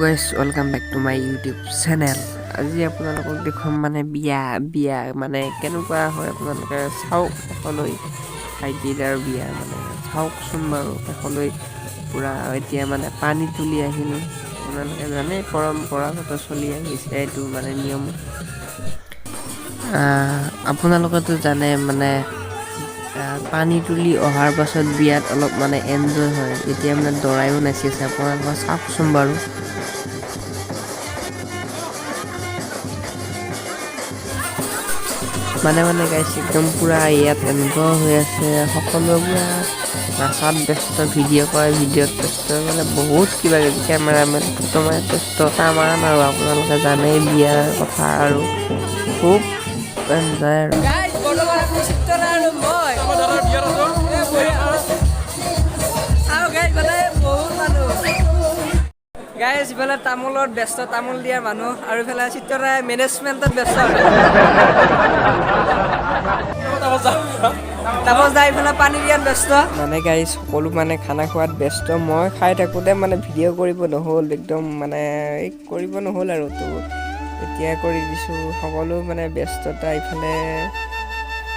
Guys welcome back to my YouTube channel. আজি আপোনালোকক দেখুৱাম মানে বিয়া মানে কেনেকুৱা হয় আপোনালোকে চাওক। শেষলৈ ভাইটিদাৰ বিয়া মানে চাওকচোন বাৰু শেষলৈ পূৰা এতিয়া মানে পানী তুলি আহিল। আপোনালোকে জানে পৰম্পৰাগত চলি আহিছে এইটো মানে নিয়ম। আপোনালোকেতো জানে মানে পানী তুলি অহাৰ পাছত বিয়াত অলপ মানে এনজয় হয়। এতিয়া মানে দৰায়ো নাচিছে, আপোনালোকে চাওকচোন বাৰু। মানে গাইছ একদম পূৰা ইয়াত এনেকুৱা হৈ আছে, সকলোৱে পূৰা নাচাত ব্যস্ত, ভিডিঅ' কৰে, ভিডিঅ'ত ব্যস্ত, মানে বহুত কিবা কিবি কেমেৰামেন ফটো মাৰি ব্যস্ত তামান। আৰু আপোনালোকে জানেই বিয়াৰ কথা আৰু খুব এনজয় আৰু গাইজ ইফালে তামোলত ব্যস্ত, তামোল দিয়া মানুহ, আৰু ইফালে চিত্ৰৰাই মেনেজমেণ্টত ব্যস্ত। তাপস দা ইফালে পানী দিয়াত ব্যস্ত। মানে গাইজ সকলো মানে খানা খোৱাত ব্যস্ত। মই খাই থাকোঁতে মানে ভিডিঅ' কৰিব নহ'ল, একদম মানে কৰিব নহ'ল আৰু তো এতিয়া কৰি দিছোঁ। সকলো মানে ব্যস্ততা। ইফালে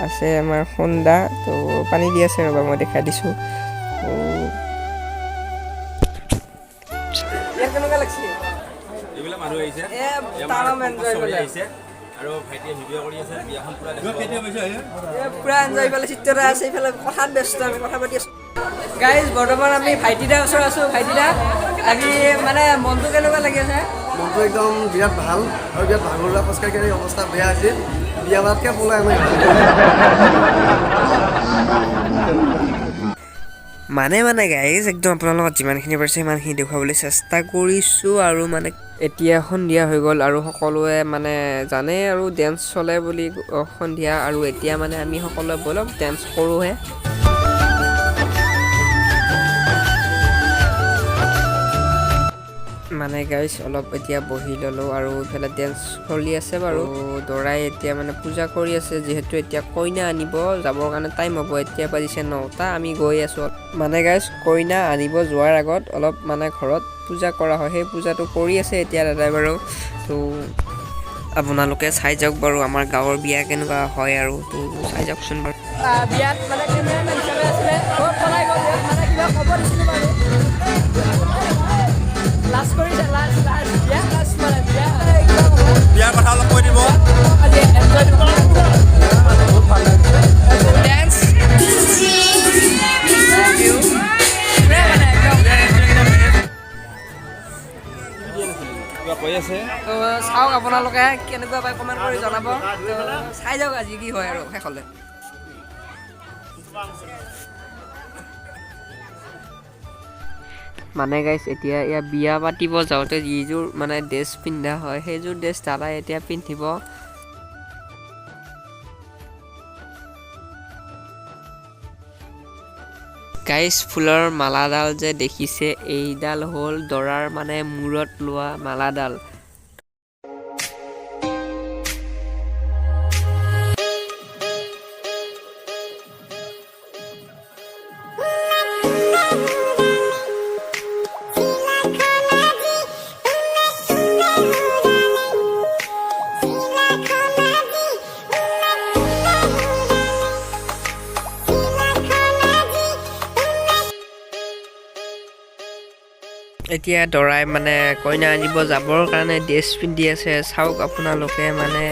আছে আমাৰ সোণদা, তো পানী দি আছে ৰ'বা, মই দেখাই দিছোঁ। কেনেকুৱা লাগিছে? এইবিলাক মানুহ আহিছে, আৰু ভাইটিয়ে ভিডিঅ' কৰি আছে, বিয়াখন পুৰা এনজয় কৰিলে। চিত্ৰতা আছে ইফালে কথাত ব্যস্ত, আমি কথা পাতি আছোঁ। গাইজ বৰ্তমান আমি ভাইটিদাৰ ওচৰত আছোঁ। ভাইটিদা আজি মানে মনটো কেনেকুৱা লাগি আছে? মনটো একদম বিৰাট ভাল, আৰু বিৰাট ভাগৰুৱা, খোজকাঢ়ি অৱস্থা বেয়া আছিল। বিয়া বাতকৈ পলাই আমি মানে গাইজ একদম আপোনালোকক যিমানখিনি পাৰিছে সিমানখিনি দেখুৱাবলৈ চেষ্টা কৰিছোঁ। আৰু মানে এতিয়া সন্ধিয়া হৈ গ'ল আৰু সকলোৱে মানে জানেই আৰু ডেন্স চলে বুলি সন্ধিয়া। আৰু এতিয়া মানে আমি সকলোৱে ব'লক ডেন্স কৰোঁহে। মানে গাইজ অলপ এতিয়া বহি ল'লোঁ আৰু ইফালে ডেন্স চলি আছে বাৰু। দৰাই এতিয়া মানে পূজা কৰি আছে, যিহেতু এতিয়া কইনা আনিব যাবৰ কাৰণে টাইম হ'ব। এতিয়া বাজিছে 9টা, আমি গৈ আছোঁ। মানে গাইজ কইনা আনিব যোৱাৰ আগত অলপ মানে ঘৰত পূজা কৰা হয়, সেই পূজাটো কৰি আছে এতিয়া দাদাই বাৰু। তো আপোনালোকে চাই যাওক বাৰু আমাৰ গাঁৱৰ বিয়া কেনেকুৱা হয়, আৰু তো চাই যাওকচোন বাৰু। বিয়াত মানে কেমেৰামেন হিচাপে আছিলে, পলাই গ'ল, মানে কিবা ক'ব দিছিলোঁ বাৰু। বিয়াৰ কথা অলপ কৈ দিব। কৈ আছে তো চাওক আপোনালোকে কেনেকুৱা পাই কমেণ্ট কৰি জনাব। তো চাই যাওক আজি কি হয় আৰু শেষলৈ। মানে গাইছ এতিয়া বিয়া পাতিব যাওঁতে যিযোৰ মানে ড্ৰেছ পিন্ধা হয়, সেইযোৰ ড্ৰেছ দাদাই এতিয়া পিন্ধিব। গাইছ ফুলৰ মালাডাল যে দেখিছে, এইডাল হ'ল দৰাৰ মানে মূৰত লোৱা মালাডাল। এতিয়া দৰাই মানে কইনা আনিব যাবৰ কাৰণে ড্ৰেছ পিন্ধি আছে। চাওক আপোনালোকে মানে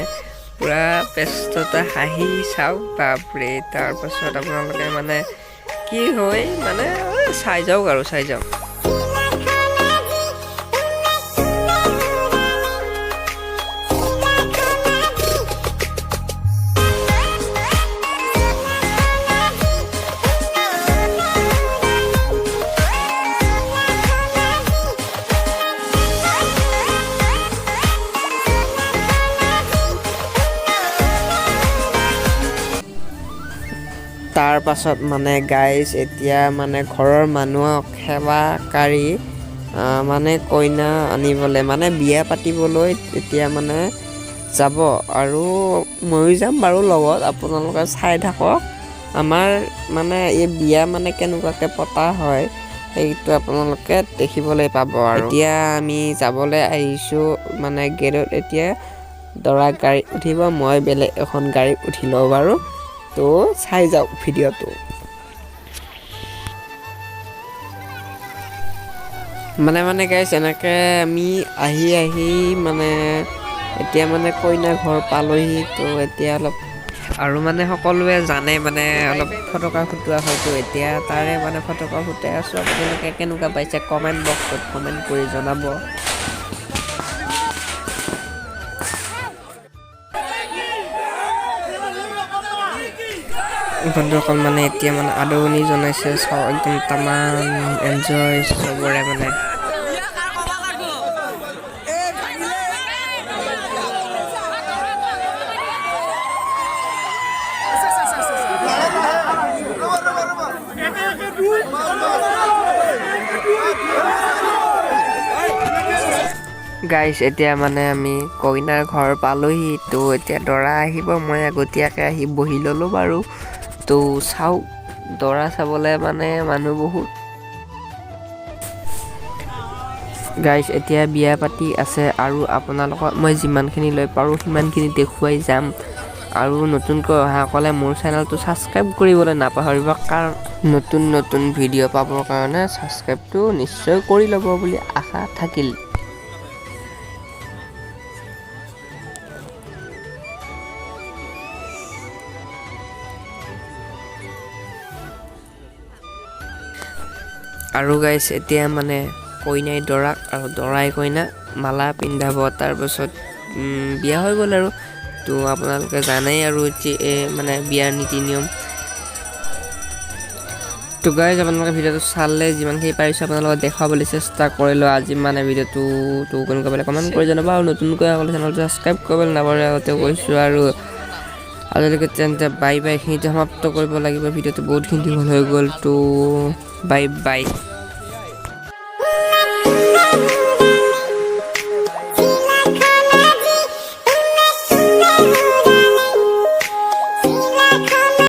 পূৰা ব্যস্ততা, হাঁহি চাওক বাপৰে। তাৰপাছত আপোনালোকে মানে কি হয় মানে চাই যাওক আৰু চাই যাওক। তাৰ পাছত মানে গাইজ এতিয়া মানে ঘৰৰ মানুহক সেৱাকাৰী মানে কইনা আনিবলৈ মানে বিয়া পাতিবলৈ এতিয়া মানে যাব, আৰু ময়ো যাম বাৰু লগত। আপোনালোকে চাই থাকক আমাৰ মানে এই বিয়া মানে কেনেকুৱাকৈ পতা হয়। সেইটো আপোনালোকে দেখিবলৈ পাব। আৰু এতিয়া আমি যাবলৈ আহিছোঁ মানে গেটত। এতিয়া দৰা গাড়ীত উঠিব, মই বেলেগ এখন গাড়ীত উঠি লওঁ বাৰু। তো চাই যাওক ভিডিঅ'টো। মানে গাইছ এনেকৈ আমি আহি মানে এতিয়া মানে কইনা ঘৰ পালোহি। তো এতিয়া অলপ আৰু মানে সকলোৱে জানে মানে অলপ ফটকা ফুটোৱা হয়তো, এতিয়া তাৰে মানে ফটকা ফুটাই আছোঁ। আপোনালোকে কেনেকুৱা পাইছে কমেণ্ট বক্সত কমেণ্ট কৰি জনাব। বন্ধুসকল মানে এতিয়া মানে আদৰণি জনাইছে, চাওঁ একদম তামাম এনজয় চবৰে মানে। গাইছ এতিয়া মানে আমি কইনাৰ ঘৰ পালোহি। তো এতিয়া দৰা আহিব, মই আগতীয়াকৈ আহি বহি ল'লোঁ বাৰু। তো চাওক দৰা চাবলৈ মানে মানুহ বহুত। গাইছ এতিয়া বিয়া পাতি আছে আৰু আপোনালোকক মই যিমানখিনি লৈ পাৰোঁ সিমানখিনি দেখুৱাই যাম। আৰু নতুনকৈ অহাসকলে মোৰ চেনেলটো ছাবস্ক্ৰাইব কৰিবলৈ নাপাহৰিব, কাৰণ নতুন ভিডিঅ' পাবৰ কাৰণে ছাবস্ক্ৰাইবটো নিশ্চয় কৰি ল'ব বুলি আশা থাকিল। আৰু গাইছ এতিয়া মানে কইনাই দৰাক আৰু দৰাই কইনাক মালা পিন্ধাব, তাৰপাছত বিয়া হৈ গ'ল আৰু। তো আপোনালোকে জানেই আৰু মানে বিয়াৰ নীতি নিয়ম। তো গাইছ আপোনালোকে ভিডিঅ'টো চালে যিমানখিনি পাৰিছোঁ আপোনালোকক দেখুৱাবলৈ চেষ্টা কৰিলোঁ আজি মানে ভিডিঅ'টো। তো কেনেকুৱা পালে কমেণ্ট কৰি জনাব, আৰু নতুনকৈ সকলো চেনেলটো ছাবস্ক্ৰাইব কৰিবলৈ নাপাহৰে আগতে কৈছোঁ। আৰু আজিলৈকে তেন্তে বাই বাই, এইখিনিতে সমাপ্ত কৰিব লাগিব। ভিডিঅ'টো বহুতখিনি দীঘল হৈ গ'ল। তো বাই বাই।